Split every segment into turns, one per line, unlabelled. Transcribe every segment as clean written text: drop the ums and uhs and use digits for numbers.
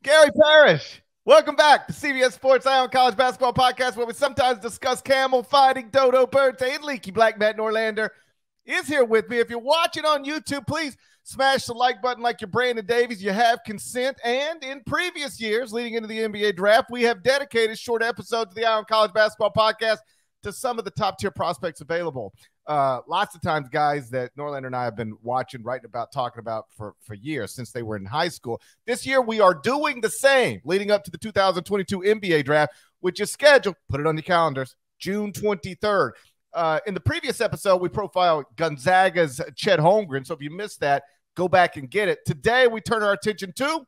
Gary Parrish. Welcome back to CBS Sports Eye on College Basketball Podcast, where we sometimes discuss camel fighting, dodo, birds, and leaky black. Matt Norlander is here with me. If you're watching on YouTube, please smash the like button like you're Brandon Davies. You have consent. And in previous years, leading into the NBA draft, we have dedicated short episodes of the Eye on College Basketball Podcast to some of the top-tier prospects available. Lots of times, guys that Norlander and I have been watching, writing about, talking about for years since they were in high school. This year, we are doing the same leading up to the 2022 NBA draft, which is scheduled, put it on your calendars, June 23rd. In the previous episode, we profiled Gonzaga's Chet Holmgren, so if you missed that, go back and get it. Today, we turn our attention to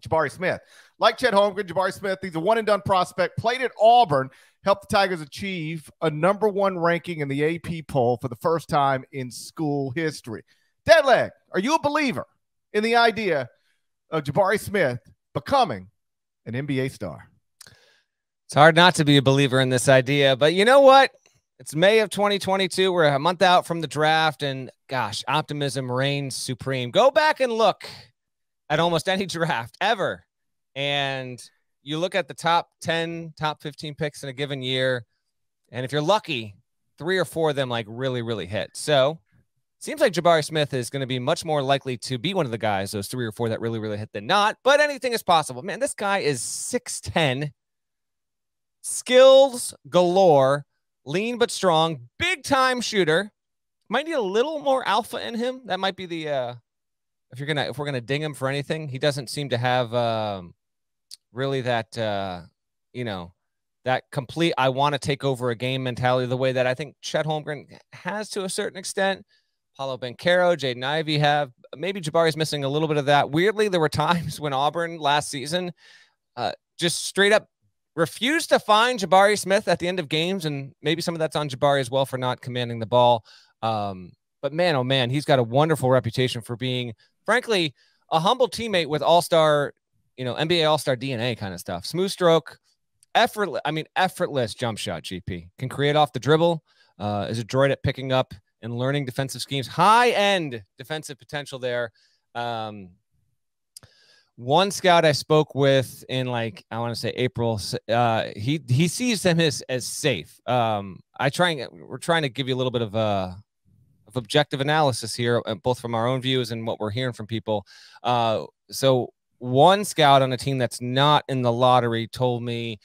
Jabari Smith. Like Chet Holmgren, Jabari Smith, he's a one-and-done prospect, played at Auburn, helped the Tigers achieve a #1 ranking in the AP poll for the first time in school history. Deadleg, are you a believer in the idea of Jabari Smith becoming an NBA star?
It's hard not to be a believer in this idea, but you know what? It's May of 2022. We're a month out from the draft, and gosh, optimism reigns supreme. Go back and look at almost any draft ever, and you look at the top 10, top 15 picks in a given year, and if you're lucky, 3 or 4 of them like really hit. So it seems like Jabari Smith is going to be much more likely to be one of the guys, those 3 or 4 that really hit than not, but anything is possible. Man, this guy is 6'10", skills galore, lean but strong, big-time shooter. Might need a little more alpha in him. That might be the if we're gonna ding him for anything, he doesn't seem to have really that, that complete, I want to take over a game mentality the way that I think Chet Holmgren has to a certain extent. Paolo Banchero, Jaden Ivey have. Maybe Jabari's missing a little bit of that. Weirdly, there were times when Auburn last season just straight up refused to find Jabari Smith at the end of games, and maybe some of that's on Jabari as well for not commanding the ball. But man, oh man, he's got a wonderful reputation for being, frankly, a humble teammate with all-star, NBA all-star DNA kind of stuff. Smooth stroke, effortless jump shot, GP. Can create off the dribble, is a droid at picking up and learning defensive schemes. High-end defensive potential there. One scout I spoke with in, I want to say April, he sees them as safe. We're trying to give you a little bit of objective analysis here, both from our own views and what we're hearing from people. So one scout on a team that's not in the lottery told me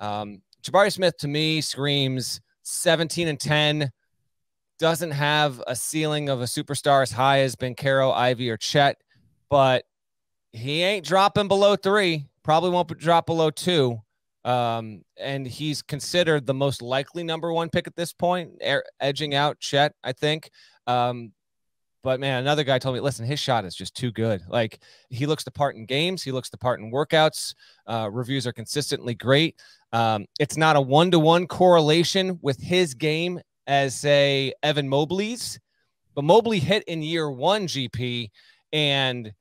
Jabari Smith to me screams 17-10, doesn't have a ceiling of a superstar as high as Banchero, Ivy, or Chet, but he ain't dropping below 3, probably won't drop below 2. And he's considered the most likely #1 pick at this point, edging out Chet, I think. But man, another guy told me, listen, his shot is just too good. Like, he looks the part in games. He looks the part in workouts. Reviews are consistently great. It's not a 1-to-1 correlation with his game as, say, Evan Mobley's, but Mobley hit in year 1, GP. And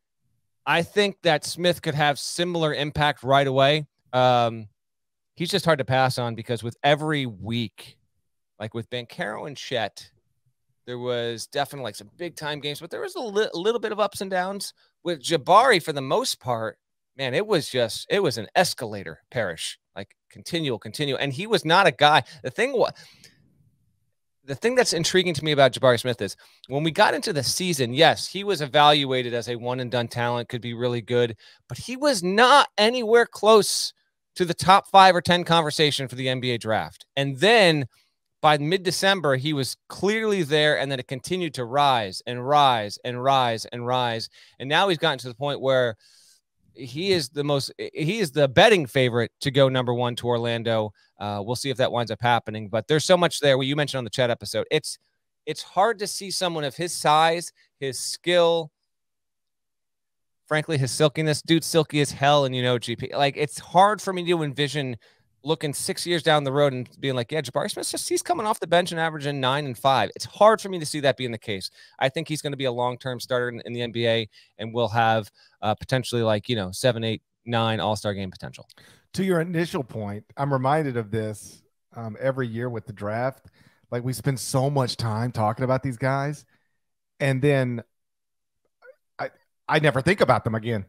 I think that Smith could have similar impact right away. He's just hard to pass on because with every week, like with Banchero and Chet, there was definitely some big time games, but there was a little bit of ups and downs. With Jabari, for the most part, man, it was an escalator, Parrish, like continue. And he was not a guy. The thing that's intriguing to me about Jabari Smith is when we got into the season, yes, he was evaluated as a one-and-done talent, could be really good, but he was not anywhere close to the top 5 or 10 conversation for the NBA draft. And then by mid-December, he was clearly there, and then it continued to rise and rise and rise and rise. And now he's gotten to the point where he is the betting favorite to go #1 to Orlando. We'll see if that winds up happening, but there's so much there. What you mentioned on the Chat episode, it's hard to see someone of his size, his skill, frankly, his silkiness. Dude's silky as hell, and GP. Like, it's hard for me to envision looking 6 years down the road and being like, yeah, Jabari Smith, he's coming off the bench and averaging 9 and 5. It's hard for me to see that being the case. I think he's going to be a long-term starter in the NBA and will have potentially 7, 8, 9 all-star game potential.
To your initial point, I'm reminded of this every year with the draft. Like, we spend so much time talking about these guys, and then I never think about them again.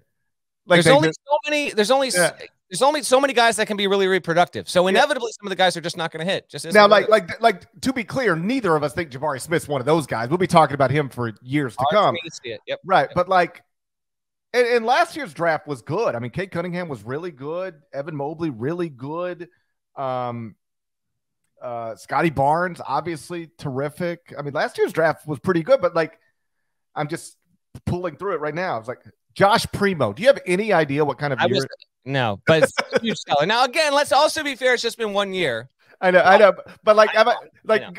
Like
there's only so many guys that can be really reproductive. So inevitably, some of the guys are just not going to hit. Just
now, like to be clear, neither of us think Jabari Smith's one of those guys. We'll be talking about him for years to come.
Yep.
Right, but like, and last year's draft was good. I mean, Cade Cunningham was really good. Evan Mobley really good. Scotty Barnes, obviously terrific. I mean, last year's draft was pretty good, but like, I'm just pulling through it right now. It's like Josh Primo. Do you have any idea what kind of year?
No, but huge seller. Now, again, let's also be fair. It's just been 1 year.
I know, but like,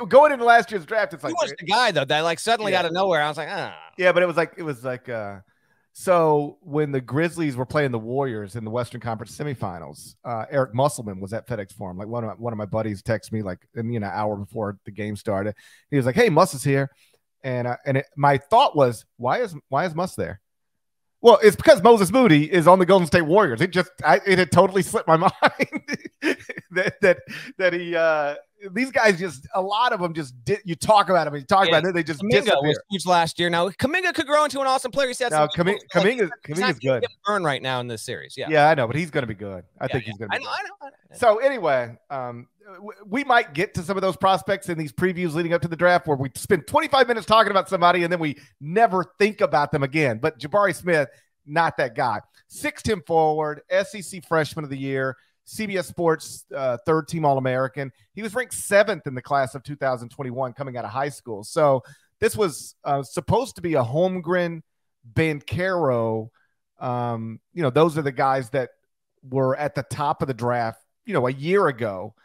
going into last year's draft, it's like,
he was the guy though that like suddenly out of nowhere, I was like,
yeah, but it was like, so when the Grizzlies were playing the Warriors in the Western Conference semifinals, Eric Musselman was at FedEx Forum. Like one of my buddies texted me like an hour before the game started. He was like, "Hey, Muss is here," and my thought was, why is Muss there? Well, it's because Moses Moody is on the Golden State Warriors. It had totally slipped my mind that he these guys just, a lot of them just did. You talk about them, about it, they just disappear.
Was huge last year. Now Kuminga could grow into an awesome player. He said,
Kuminga's good.
Burn right now in this series.
Yeah, I know, but he's going to be good. I think he's going to be. I know. So anyway, we might get to some of those prospects in these previews leading up to the draft where we spend 25 minutes talking about somebody and then we never think about them again. But Jabari Smith, not that guy. 6'10" forward, SEC Freshman of the Year, CBS Sports third team All-American. He was ranked 7th in the class of 2021 coming out of high school. So this was supposed to be a Holmgren, Banchero. Those are the guys that were at the top of the draft, a year ago.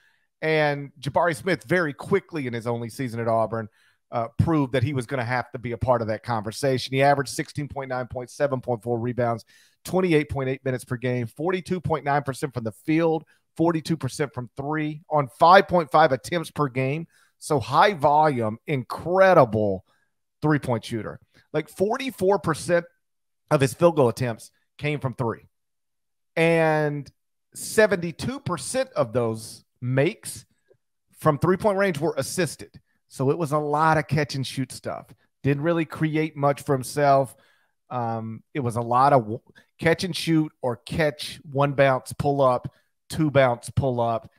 And Jabari Smith very quickly in his only season at Auburn proved that he was going to have to be a part of that conversation. He averaged 16.9 points, 7.4 rebounds, 28.8 minutes per game, 42.9% from the field, 42% from three on 5.5 attempts per game. So high volume, incredible three-point shooter. Like 44% of his field goal attempts came from three. And 72% of those makes from three-point range were assisted. So it was a lot of catch and shoot stuff. Didn't really create much for himself. It was a lot of catch and shoot or catch, one bounce, pull up, two bounce, pull up.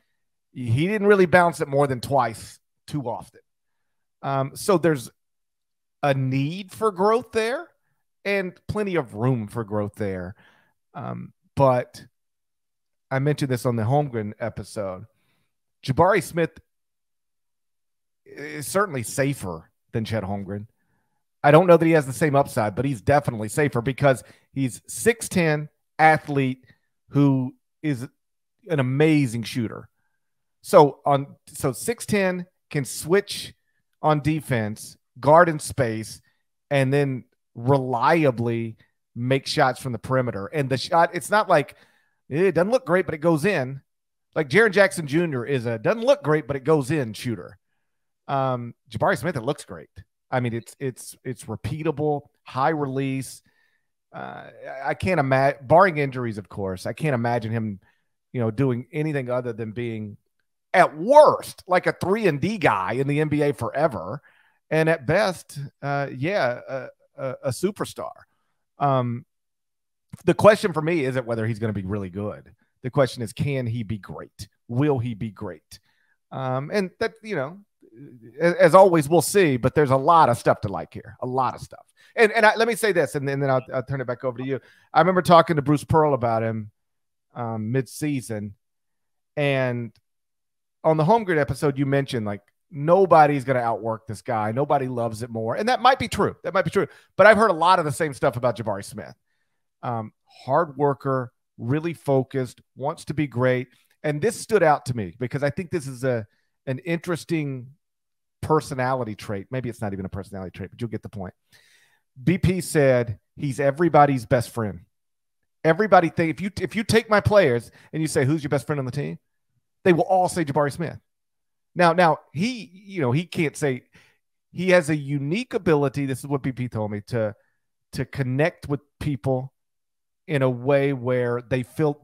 He didn't really bounce it more than twice too often. So there's a need for growth there and plenty of room for growth there. But I mentioned this on the Holmgren episode. Jabari Smith is certainly safer than Chet Holmgren. I don't know that he has the same upside, but he's definitely safer because he's 6'10", athlete who is an amazing shooter. So 6'10", can switch on defense, guard in space, and then reliably make shots from the perimeter. And the shot, it's not like it doesn't look great, but it goes in. Like Jaren Jackson Jr. is doesn't look great, but it goes in shooter. Jabari Smith, it looks great. I mean, it's repeatable, high release. I can't imagine, barring injuries, of course, I can't imagine him, doing anything other than being, at worst, like a 3-and-D guy in the NBA forever, and at best, a superstar. The question for me isn't whether he's going to be really good. The question is, can he be great? Will he be great? And that, as always, we'll see, but there's a lot of stuff to like here, a lot of stuff. And let me say this, and then I'll turn it back over to you. I remember talking to Bruce Pearl about him mid-season, and on the Holmgren episode, you mentioned like nobody's going to outwork this guy. Nobody loves it more, and that might be true. But I've heard a lot of the same stuff about Jabari Smith. Hard worker, really focused, wants to be great, and this stood out to me because I think this is an interesting personality trait. Maybe it's not even a personality trait, but you'll get the point. BP said he's everybody's best friend. Everybody think if you take my players and you say who's your best friend on the team, they will all say Jabari Smith. Now he can't say. He has a unique ability. This is what BP told me to connect with people in a way where they feel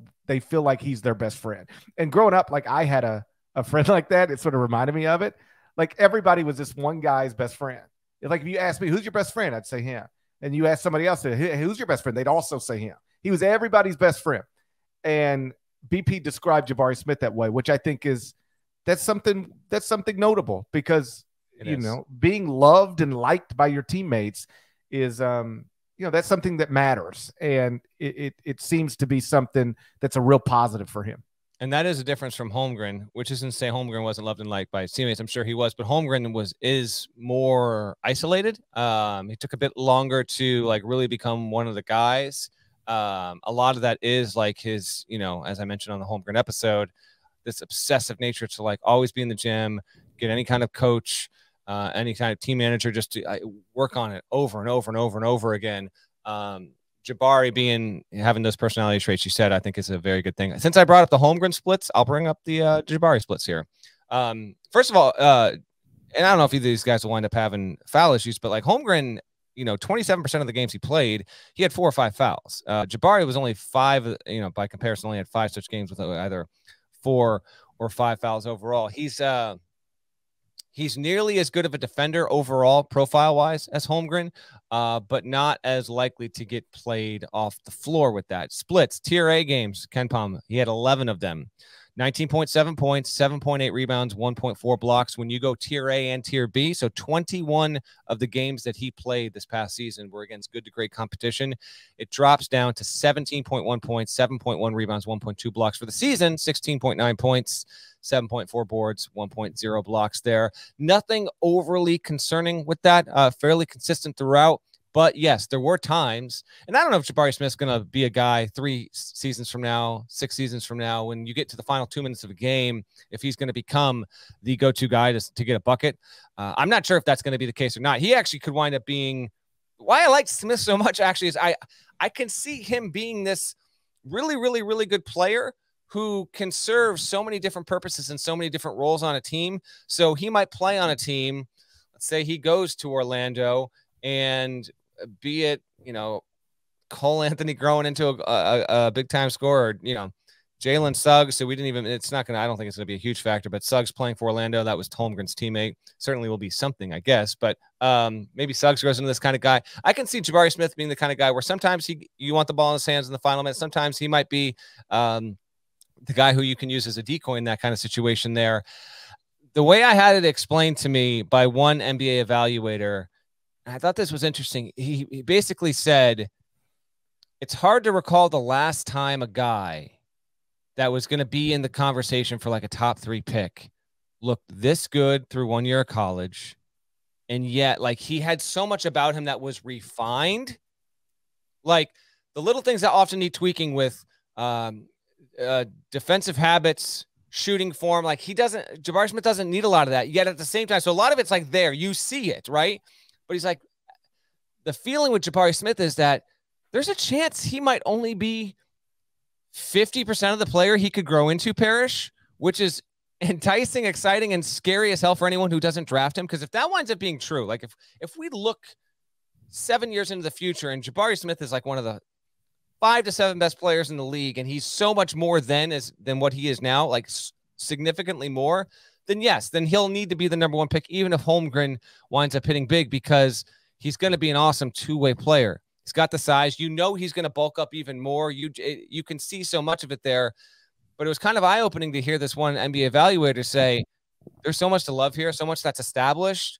like he's their best friend. And growing up, like I had a friend like that. It sort of reminded me of it. Like everybody was this one guy's best friend. Like if you ask me, who's your best friend? I'd say him. And you ask somebody else, hey, who's your best friend? They'd also say him. He was everybody's best friend. And BP described Jabari Smith that way, which I think that's something notable because, being loved and liked by your teammates is, that's something that matters. And it seems to be something that's a real positive for him.
And that is a difference from Holmgren, which isn't to say Holmgren wasn't loved and liked by his teammates. I'm sure he was, but Holmgren is more isolated. He took a bit longer to like really become one of the guys. A lot of that is like his, as I mentioned on the Holmgren episode, this obsessive nature to like always be in the gym, get any kind of coach, any kind of team manager, just to work on it over and over and over and over again. Jabari having those personality traits you said, I think is a very good thing. Since I brought up the Holmgren splits, I'll bring up the Jabari splits here. First of all, and I don't know if either of these guys will wind up having foul issues, but like Holmgren, 27% of the games he played, he had 4 or 5 fouls. Jabari was only 5, by comparison, only had 5 such games with either 4 or 5 fouls overall. He's nearly as good of a defender overall, profile-wise, as Holmgren, but not as likely to get played off the floor with that. Splits, Tier A games, KenPom, he had 11 of them. 19.7 points, 7.8 rebounds, 1.4 blocks. When you go Tier A and Tier B, so 21 of the games that he played this past season were against good to great competition. It drops down to 17.1 points, 7.1 rebounds, 1.2 blocks for the season, 16.9 points, 7.4 boards, 1.0 blocks there. Nothing overly concerning with that, fairly consistent throughout. But yes, there were times, and I don't know if Jabari Smith's going to be a guy 3 seasons from now, 6 seasons from now, when you get to the final 2 minutes of a game, if he's going to become the go-to guy to get a bucket. I'm not sure if that's going to be the case or not. He actually could wind up being, why I like Smith so much actually is I can see him being this really, really, really good player who can serve so many different purposes and so many different roles on a team. So he might play on a team, let's say he goes to Orlando, and be it, Cole Anthony growing into a big time scorer, Jalen Suggs. So I don't think it's going to be a huge factor, but Suggs playing for Orlando, that was Holmgren's teammate, certainly will be something, I guess. But maybe Suggs grows into this kind of guy. I can see Jabari Smith being the kind of guy where sometimes you want the ball in his hands in the final minute. Sometimes he might be the guy who you can use as a decoy in that kind of situation there. The way I had it explained to me by one NBA evaluator, I thought this was interesting. He basically said, it's hard to recall the last time a guy that was going to be in the conversation for like a top 3 pick looked this good through 1 year of college. And yet, like, he had so much about him that was refined. Like the little things that often need tweaking with defensive habits, shooting form. Like Jabari Smith doesn't need a lot of that yet at the same time. So a lot of it's like there, you see it, right? But he's like, the feeling with Jabari Smith is that there's a chance he might only be 50% of the player he could grow into, Parrish, which is enticing, exciting, and scary as hell for anyone who doesn't draft him. Because if that winds up being true, like if we look 7 years into the future and Jabari Smith is like one of the 5 to 7 best players in the league, and he's so much more than what he is now, like significantly more, then yes, then he'll need to be the number 1 pick, even if Holmgren winds up hitting big, because he's going to be an awesome 2-way player. He's got the size. He's going to bulk up even more. You can see so much of it there. But it was kind of eye-opening to hear this one NBA evaluator say, there's so much to love here, so much that's established,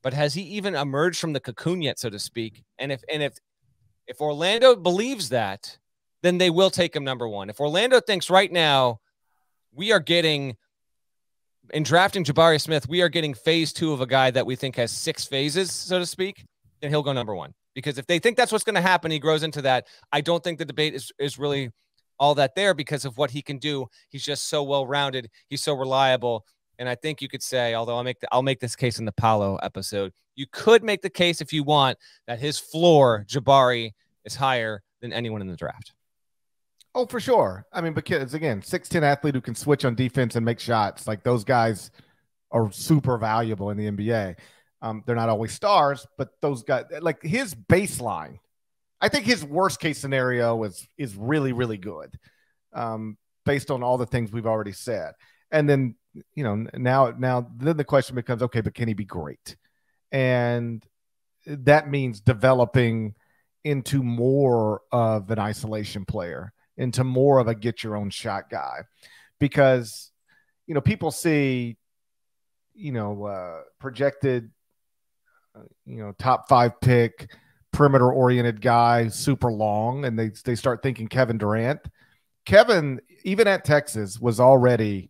but has he even emerged from the cocoon yet, so to speak? And if Orlando believes that, then they will take him number 1. If Orlando thinks right now we are getting, in drafting Jabari Smith, we are getting phase 2 of a guy that we think has 6 phases, so to speak, then he'll go number 1. Because if they think that's what's going to happen, he grows into that. I don't think the debate is really all that there because of what he can do. He's just so well-rounded. He's so reliable. And I think you could say, although I'll make this case in the Paolo episode, you could make the case if you want that his floor, Jabari, is higher than anyone in the draft.
Oh, for sure. I mean, because again, 6'10" athlete who can switch on defense and make shots. Like those guys are super valuable in the NBA. They're not always stars, but those guys, like his baseline, I think his worst case scenario is really, really good, based on all the things we've already said. And then, now then the question becomes, okay, but can he be great? And that means developing into more of an isolation player, into more of a get your own shot guy, because, people see, projected, top 5 pick, perimeter oriented guy, super long. And they start thinking Kevin Durant. Kevin, even at Texas, was already,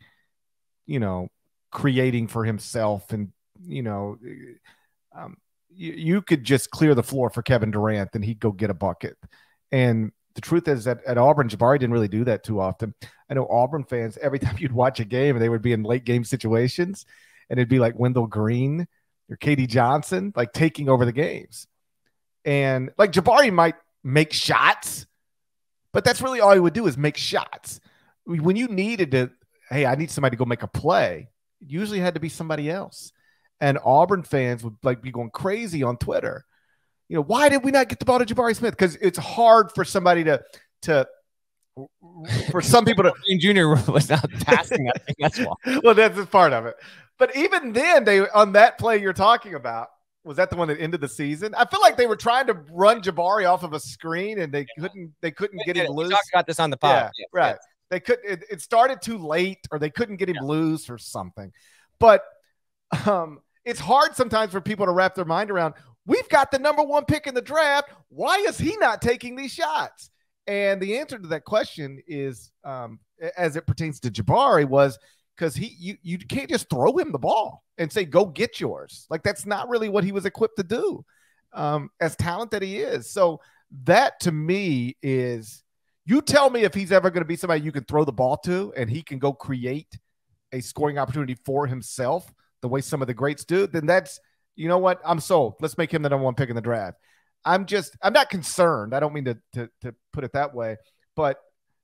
creating for himself. And, you could just clear the floor for Kevin Durant and he'd go get a bucket. And the truth is that at Auburn, Jabari didn't really do that too often. I know Auburn fans, every time you'd watch a game and they would be in late game situations and it'd be like Wendell Green or KD Johnson, like taking over the games. And like Jabari might make shots, but that's really all he would do is make shots. When you needed to, hey, I need somebody to go make a play, it usually had to be somebody else. And Auburn fans would like be going crazy on Twitter. Why did we not get the ball to Jabari Smith? Because it's hard for somebody for some people to.
Junior was not passing. I think that's why.
Well, that's part of it. But even then, they on that play you're talking about, was that the one that ended the season? I feel like they were trying to run Jabari off of a screen and they couldn't get him loose.
We talked about this on the pod.
Yeah, right. They couldn't. It started too late, or they couldn't get him loose or something. But it's hard sometimes for people to wrap their mind around. We've got the number 1 pick in the draft. Why is he not taking these shots? And the answer to that question is, as it pertains to Jabari, was because you can't just throw him the ball and say, go get yours. Like, that's not really what he was equipped to do, as talented he is. So that to me is, you tell me if he's ever going to be somebody you can throw the ball to and he can go create a scoring opportunity for himself the way some of the greats do, then that's, you know what? I'm sold. Let's make him the number 1 pick in the draft. I'm not concerned. I don't mean to put it that way, but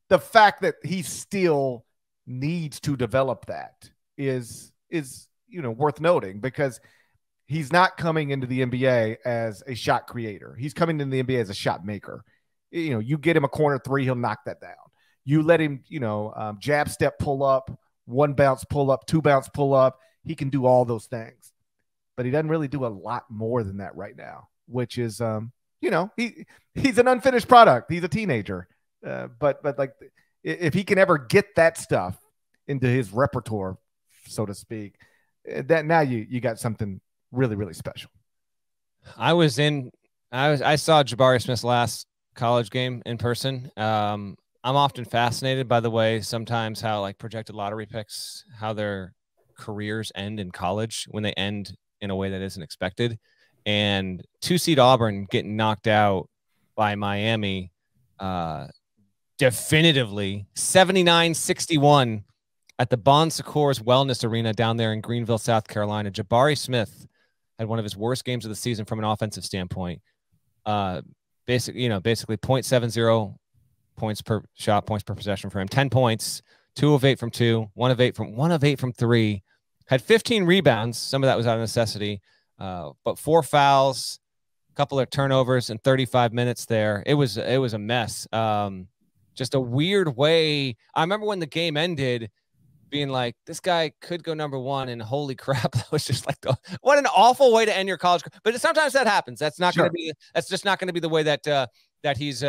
the fact that he still needs to develop that is worth noting, because he's not coming into the NBA as a shot creator. He's coming into the NBA as a shot maker. You get him a corner 3, he'll knock that down. You let him, jab step pull up, 1 bounce pull up, 2 bounce pull up. He can do all those things, but he doesn't really do a lot more than that right now, which is, he's an unfinished product. He's a teenager. But like, if he can ever get that stuff into his repertoire, so to speak, that now you got something really, really special.
I saw Jabari Smith's last college game in person. I'm often fascinated by the way sometimes how like projected lottery picks, how their careers end in college when they end in a way that isn't expected. And 2-seed Auburn getting knocked out by Miami definitively 79-61 at the Bon Secours Wellness Arena down there in Greenville, South Carolina. Jabari Smith had one of his worst games of the season from an offensive standpoint. Basically 0.70 points per shot, points per possession for him. 10 points, 2 of 8 from 2, 1 of 8 from 3. Had 15 rebounds. Some of that was out of necessity, but 4 fouls, a couple of turnovers in 35 minutes there. It was a mess. Just a weird way. I remember when the game ended being like, this guy could go number 1, and holy crap, that was just like, what an awful way to end your college career. But sometimes that happens. That's not going to be, that's just not going to be the way that he's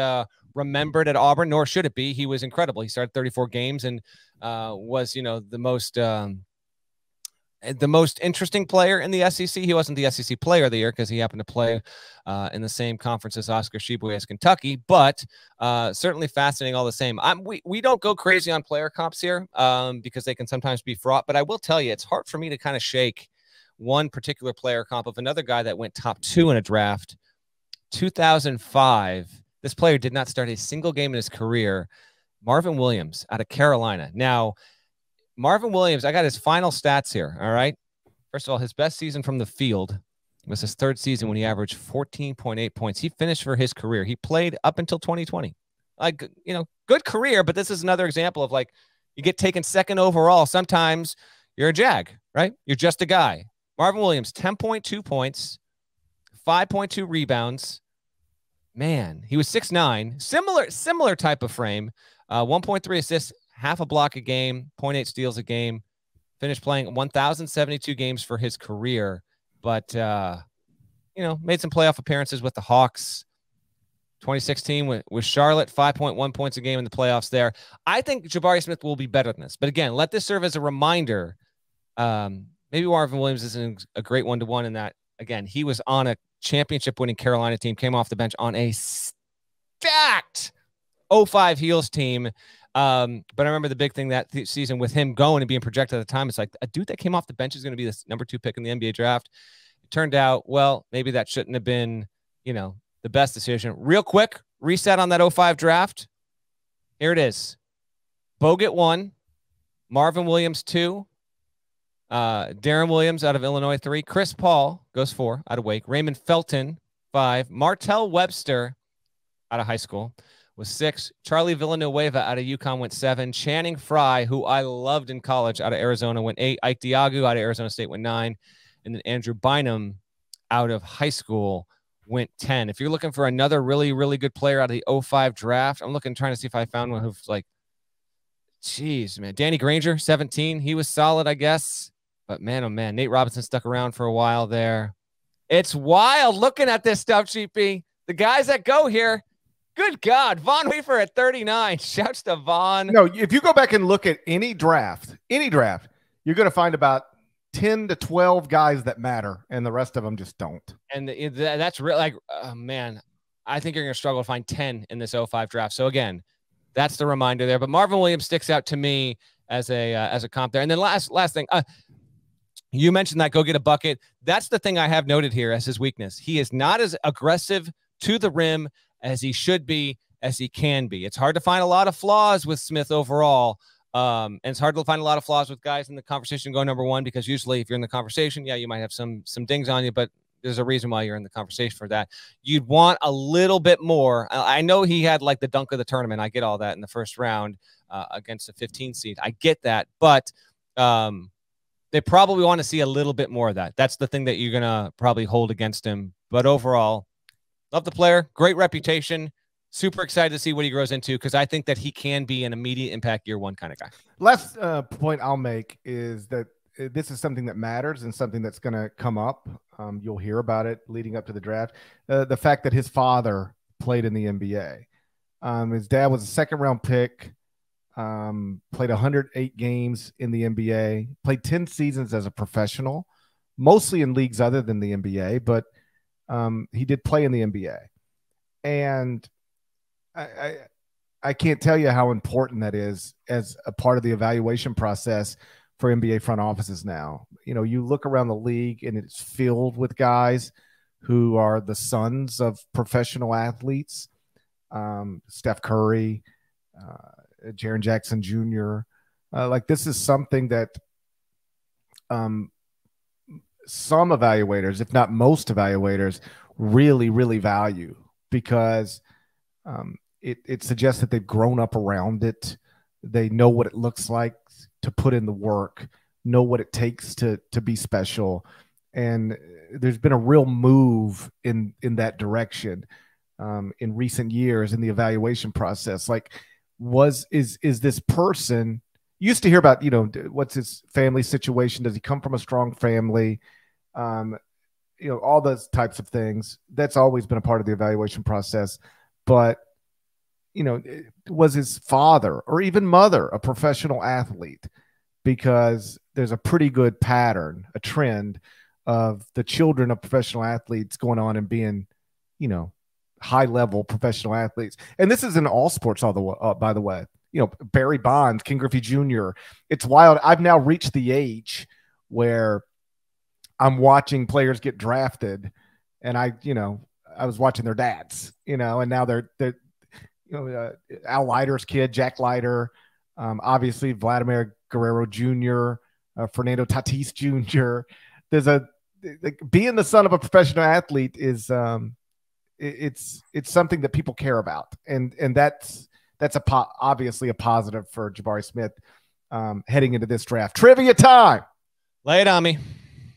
remembered at Auburn, nor should it be. He was incredible. He started 34 games and was, the most interesting player in the SEC. He wasn't the SEC player of the year because he happened to play in the same conference as Oscar Tshiebwe as Kentucky, but certainly fascinating all the same. We don't go crazy on player comps here because they can sometimes be fraught, but I will tell you, it's hard for me to kind of shake one particular player comp of another guy that went top 2 in a draft. 2005, this player did not start a single game in his career. Marvin Williams out of Carolina. Now, Marvin Williams, I got his final stats here, all right? First of all, his best season from the field was his 3rd season when he averaged 14.8 points. He finished for his career. He played up until 2020. Like, good career, but this is another example of like, you get taken 2nd overall. Sometimes you're a jag, right? You're just a guy. Marvin Williams, 10.2 points, 5.2 rebounds. Man, he was 6'9", similar type of frame, 1.3 assists, half a block a game, 0.8 steals a game, finished playing 1,072 games for his career, but, made some playoff appearances with the Hawks, 2016 with Charlotte, 5.1 points a game in the playoffs there. I think Jabari Smith will be better than this. But again, let this serve as a reminder. Maybe Marvin Williams isn't a great one-to-one in that, again, he was on a championship-winning Carolina team, came off the bench on a stacked 05 Heels team. But I remember the big thing that season with him going and being projected at the time, it's like a dude that came off the bench is going to be the number 2 pick in the NBA draft. It turned out, well, maybe that shouldn't have been, the best decision. Real quick, reset on that 05 draft. Here it is. Bogut 1, Marvin Williams 2, Darren Williams out of Illinois 3, Chris Paul goes 4 out of Wake, Raymond Felton 5, Martell Webster out of high school was 6, Charlie Villanueva out of UConn went 7, Channing Frye, who I loved in college, out of Arizona went 8, Ike Diagu out of Arizona State went 9, and then Andrew Bynum out of high school went 10. If you're looking for another really, really good player out of the 05 draft, I'm trying to see if I found one who's like, geez, man. Danny Granger, 17. He was solid, I guess. But man, oh man, Nate Robinson stuck around for a while there. It's wild looking at this stuff, GP. The guys that go here, good God. Von Weaver at 39. Shouts to Von.
No, if you go back and look at any draft, you're going to find about 10 to 12 guys that matter, and the rest of them just don't.
And that's really man, I think you're going to struggle to find 10 in this 05 draft. So again, that's the reminder there. But Marvin Williams sticks out to me as a comp there. And then last thing, you mentioned that go get a bucket. That's the thing I have noted here as his weakness. He is not as aggressive to the rim as he should be, as he can be. It's hard to find a lot of flaws with Smith overall. And it's hard to find a lot of flaws with guys in the conversation go number 1, because usually if you're in the conversation, yeah, you might have some dings on you, but there's a reason why you're in the conversation for that. You'd want a little bit more. I know he had like the dunk of the tournament. I get all that in the first round against a 15 seed. I get that, but they probably want to see a little bit more of that. That's the thing that you're going to probably hold against him. But overall, love the player, great reputation. Super excited to see what he grows into, because I think that he can be an immediate impact year 1 kind of guy.
Last point I'll make is that this is something that matters and something that's going to come up. You'll hear about it leading up to the draft. The fact that his father played in the NBA. His dad was a 2nd-round pick, played 108 games in the NBA, played 10 seasons as a professional, mostly in leagues other than the NBA, but he did play in the NBA. And I can't tell you how important that is as a part of the evaluation process for NBA front offices now. You look around the league and it's filled with guys who are the sons of professional athletes. Steph Curry, Jaren Jackson Jr. This is something that some evaluators, if not most evaluators, really, really value, because it suggests that they've grown up around it. They know what it looks like to put in the work, know what it takes to be special. And there's been a real move in that direction in recent years in the evaluation process. Is this person, used to hear about, what's his family situation? Does he come from a strong family? All those types of things. That's always been a part of the evaluation process. But was his father or even mother a professional athlete? Because there's a pretty good pattern, a trend of the children of professional athletes going on and being, high-level professional athletes. And this is in all sports, by the way. Barry Bonds, King Griffey Jr. It's wild. I've now reached the age where I'm watching players get drafted, and I was watching their dads, and now they're Al Leiter's kid, Jack Leiter, obviously Vladimir Guerrero Jr., Fernando Tatis Jr. Being the son of a professional athlete is it's something that people care about, and that's obviously a positive for Jabari Smith heading into this draft. Trivia time.
Lay it on me.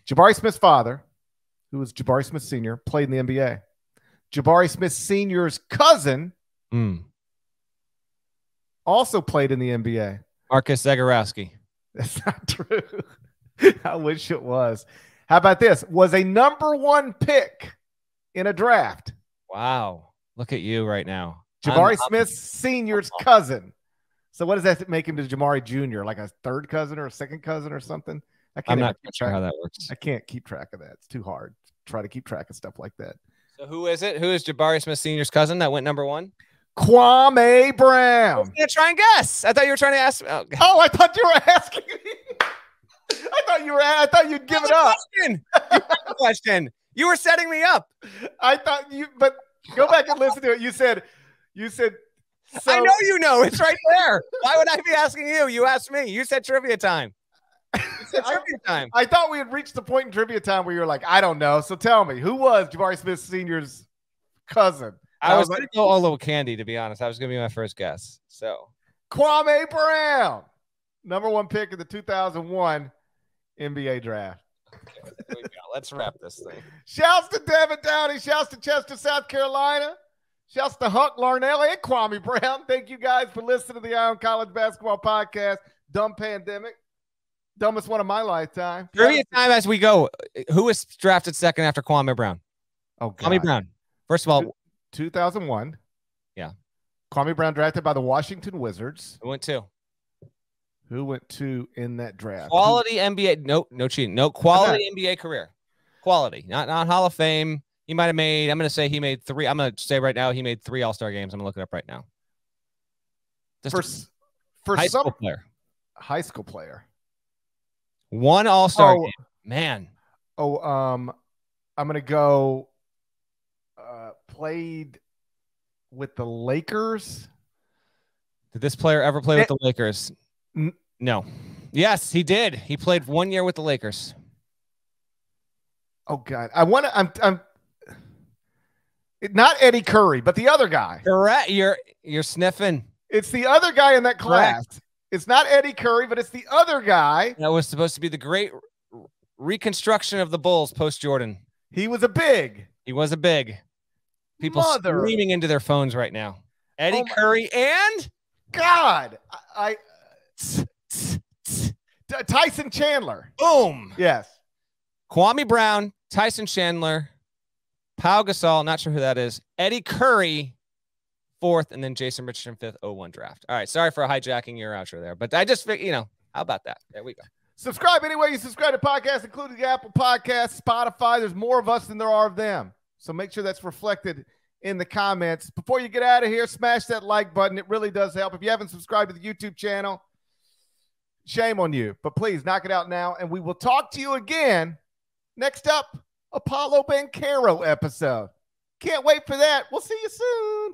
Jabari Smith's father, who was Jabari Smith Sr., played in the NBA. Jabari Smith Sr.'s cousin also played in the NBA.
Marcus Zagorowski.
That's not true. I wish it was. How about this? Was a number 1 pick in a draft.
Wow. Look at you right now.
Jabari Smith Sr.'s cousin. So what does that make him to Jabari Jr.? Like a third cousin or a second cousin or something?
I'm not sure how that works.
I can't keep track of that. It's too hard to try to keep track of stuff like that.
So who is it? Who is Jabari Smith Sr.'s cousin that went number 1?
Kwame Brown.
I was gonna try and guess. I thought you were trying to ask.
Oh, I thought you were asking me. I thought you'd give it up.
Question. You were setting me up.
I thought you, but go back and listen to it. You said. So,
I know you know. It's right there. Why would I be asking you? You asked me. You said trivia time. You said trivia time.
I thought we had reached the point in trivia time where you were like, I don't know. So tell me, who was Jabari Smith Sr.'s cousin?
I was going to go Olo Candy, to be honest. That was going to be my first guess. So
Kwame Brown, number 1 pick in the 2001 NBA draft.
There we go. Let's wrap this thing.
Shouts to Devin Downey. Shouts to Chester, South Carolina. Shouts to Huck Larnell and Kwame Brown. Thank you guys for listening to the Ion College Basketball Podcast. Dumb pandemic. Dumbest one of my lifetime.
Trivia time as we go. Who was drafted second after Kwame Brown?
Oh, God.
Kwame Brown. First of all,
2001.
Yeah.
Kwame Brown drafted by the Washington Wizards.
Who went 2?
Who went 2 in that draft?
Quality NBA. No cheating. No quality NBA career. Quality. Not Hall of Fame. He might have made, I'm going to say he made 3. I'm going to say right now he made 3 All-Star games. I'm going to look it up right now.
Just for
high
some
school player.
High school player.
1 All-Star game. Man.
I'm going to go played with the Lakers.
Did this player ever play with the Lakers? No. Yes, he did. He played 1 year with the Lakers.
Oh God. I'm not Eddie Curry, but the other guy.
Correct. You're sniffing.
It's the other guy in that class. Correct. It's not Eddie Curry, but it's the other guy.
That was supposed to be the great reconstruction of the Bulls post Jordan.
He was a big.
He was a big. People screaming into their phones right now. Eddie Curry and
God, Tyson Chandler.
Boom.
Yes.
Kwame Brown, Tyson Chandler, Pau Gasol, not sure who that is. Eddie Curry, 4th, and then Jason Richardson 5th, 01 draft. All right, sorry for hijacking your outro there, but I just figured, how about that? There we go.
Subscribe anywhere you subscribe to podcasts, including the Apple Podcasts, Spotify. There's more of us than there are of them. So make sure that's reflected in the comments. Before you get out of here, smash that like button. It really does help. If you haven't subscribed to the YouTube channel, shame on you. But please knock it out now, and we will talk to you again. Next up, Apollo Banchero episode. Can't wait for that. We'll see you soon.